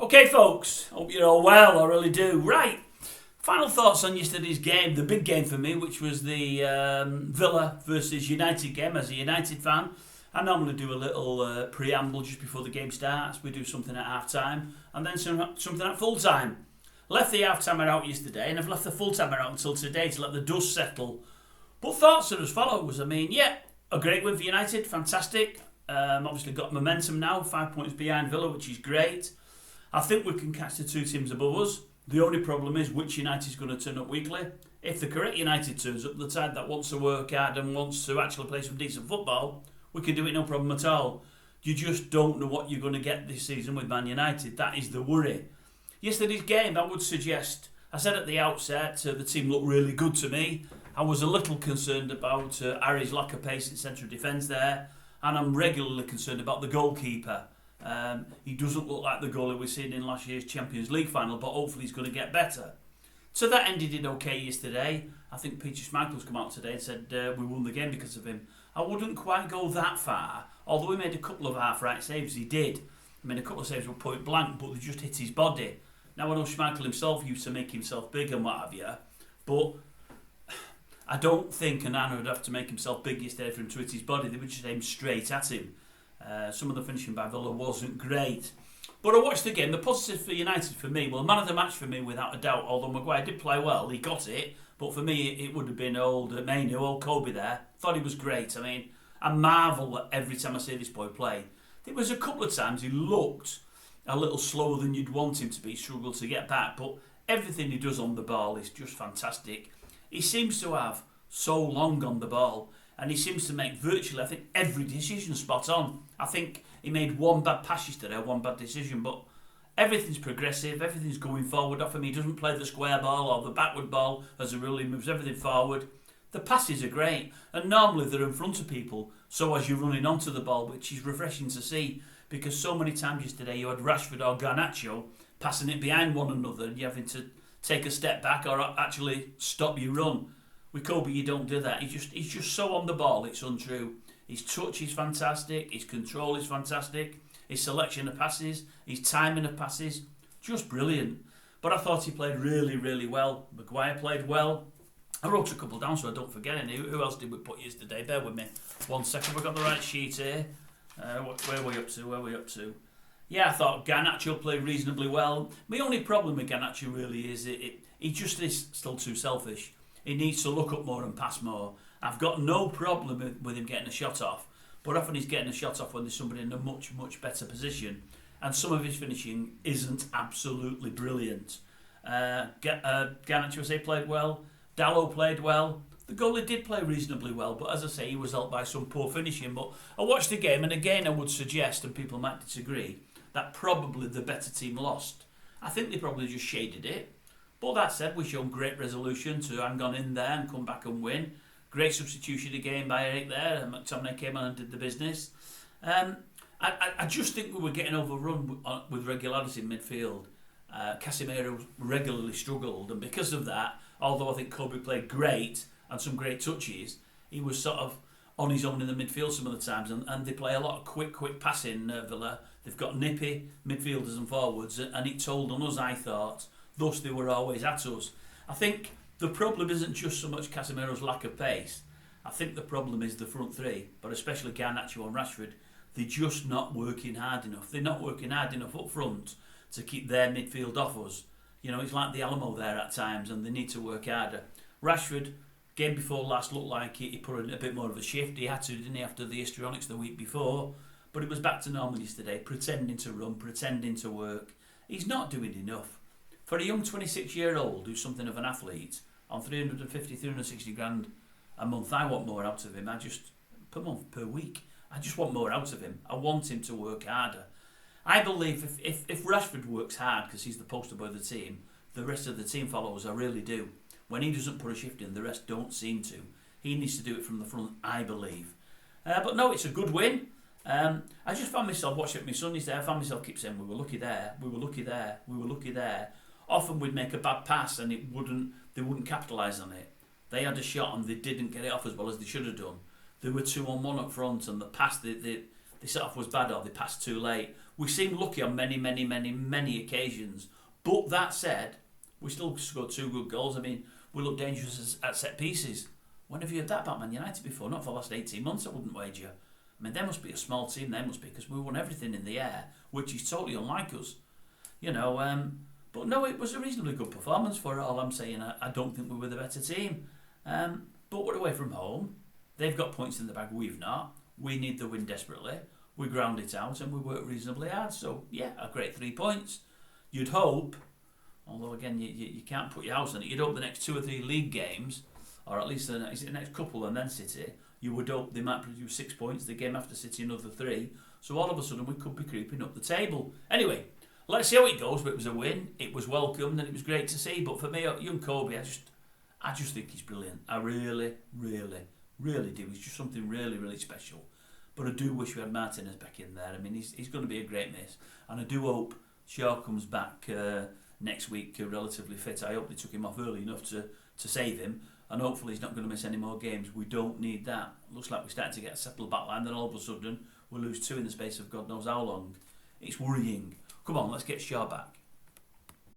Okay, folks, hope you're all well, I really do. Right, final thoughts on yesterday's game, the big game for me, which was the Villa versus United game. As a United fan, I normally do a little preamble just before the game starts. We do something at half-time and then something at full-time. Left the half-timer out yesterday and I've left the full-timer out until today to let the dust settle. But thoughts are as follows. I mean, a great win for United, fantastic. Obviously got momentum now, 5 points behind Villa, which is great. I think we can catch the two teams above us. The only problem is which United is going to turn up weekly. If the correct United turns up, the side that wants to work hard and wants to actually play some decent football, we can do it no problem at all. You just don't know what you're going to get this season with Man United. That is the worry. Yesterday's game, I would suggest, I said at the outset, the team looked really good to me. I was a little concerned about Harry's lack of pace in central defence there, and I'm regularly concerned about the goalkeeper. He doesn't look like the goalie we've seen in last year's Champions League final, but hopefully he's going to get better. So that ended in okay yesterday. I think Peter Schmeichel's come out today and said we won the game because of him. I wouldn't quite go that far, although he made a couple of half-right saves, he did. I mean, a couple of saves were point blank, but they just hit his body. Now, I know Schmeichel himself used to make himself big and what have you, but I don't think Onana would have to make himself big yesterday for him to hit his body. They would just aim straight at him. Some of the finishing by Villa wasn't great. But I watched the game. The positive for United for me, well, man of the match for me without a doubt, although Maguire did play well, he got it. But for me, it would have been old Mainu, old Kobe there. Thought he was great. I mean, I marvel at every time I see this boy play. There was a couple of times he looked a little slower than you'd want him to be, struggled to get back. But everything he does on the ball is just fantastic. He seems to have so long on the ball. And he seems to make virtually, I think, every decision spot on. I think he made one bad pass yesterday, one bad decision, but everything's progressive, everything's going forward off him. He doesn't play the square ball or the backward ball as a rule. He moves everything forward. The passes are great, and normally they're in front of people, so as you're running onto the ball, which is refreshing to see, because so many times yesterday you had Rashford or Garnacho passing it behind one another, and you're having to take a step back or actually stop your run. With Kobe, you don't do that. He's just so on the ball, it's untrue. His touch is fantastic. His control is fantastic. His selection of passes, his timing of passes, just brilliant. But I thought he played really, really well. Maguire played well. I wrote a couple down so I don't forget any. Who else did we put yesterday? Bear with me. 1 second. We've got the right sheet here. Where are we up to? Yeah, I thought Garnacho played reasonably well. My only problem with Garnacho really is he just is still too selfish. He needs to look up more and pass more. I've got no problem with him getting a shot off, but often he's getting a shot off when there's somebody in a much, much better position. And some of his finishing isn't absolutely brilliant. Garnacho, I say, played well. Dalot played well. The goalie did play reasonably well, but as I say, he was helped by some poor finishing. But I watched the game, and again, I would suggest, and people might disagree, that probably the better team lost. I think they probably just shaded it. But that said, we've shown great resolution to hang on in there and come back and win. Great substitution again by Eric there, and McTominay came on and did the business. I just think we were getting overrun with regularity in midfield. Casemiro regularly struggled, and because of that, although I think Kobe played great and some great touches, he was sort of on his own in the midfield some of the times, and they play a lot of quick passing, Villa. They've got nippy midfielders and forwards, and it told on us, I thought. Thus, they were always at us. I think the problem isn't just so much Casemiro's lack of pace. I think the problem is the front three, but especially Garnacho and Rashford. They're just not working hard enough. They're not working hard enough up front to keep their midfield off us. You know, it's like the Alamo there at times, and they need to work harder. Rashford, game before last, looked like he put in a bit more of a shift. He had to, didn't he, after the histrionics the week before? But it was back to normal yesterday, pretending to run, pretending to work. He's not doing enough. For a young 26-year-old who's something of an athlete, on 360 grand a month, I want more out of him. Per month, per week. I just want more out of him. I want him to work harder. I believe if Rashford works hard, because he's the poster boy of the team, the rest of the team follows, I really do. When he doesn't put a shift in, the rest don't seem to. He needs to do it from the front, I believe. But no, it's a good win. I just found myself watching my son yesterday. I found myself keep saying, we were lucky there, we were lucky there, we were lucky there. Often we'd make a bad pass and they wouldn't capitalise on it. They had a shot and they didn't get it off as well as they should have done. They were 2-on-1 up front, and the pass they set off was bad, or they passed too late. We seemed lucky on many occasions. But that said, we still scored 2 good goals. I mean, we look dangerous at set pieces. When have you heard that about Man United before? Not for the last 18 months, I wouldn't wager. I mean, they must be a small team, they must be, because we won everything in the air, which is totally unlike us. You know, but no, it was a reasonably good performance for it. All I'm saying, I don't think we were the better team. But we're away from home. They've got points in the bag, we've not. We need the win desperately. We ground it out and we work reasonably hard. So, yeah, a great 3 points. You'd hope, although again, you can't put your house on it, you'd hope the next 2 or 3 league games, or at least the next couple and then City, you would hope they might produce 6 points, the game after City another 3. So all of a sudden we could be creeping up the table. Anyway, let's see how it goes, but it was a win. It was welcomed and it was great to see. But for me, young Kobe, I just think he's brilliant. I really do. He's just something really special. But I do wish we had Martinez back in there. I mean, he's going to be a great miss. And I do hope Shaw comes back next week relatively fit. I hope they took him off early enough to save him. And hopefully he's not going to miss any more games. We don't need that. Looks like we're starting to get a settled backline. Then all of a sudden, we'll lose 2 in the space of God knows how long. It's worrying. Come on, let's get Shaw back.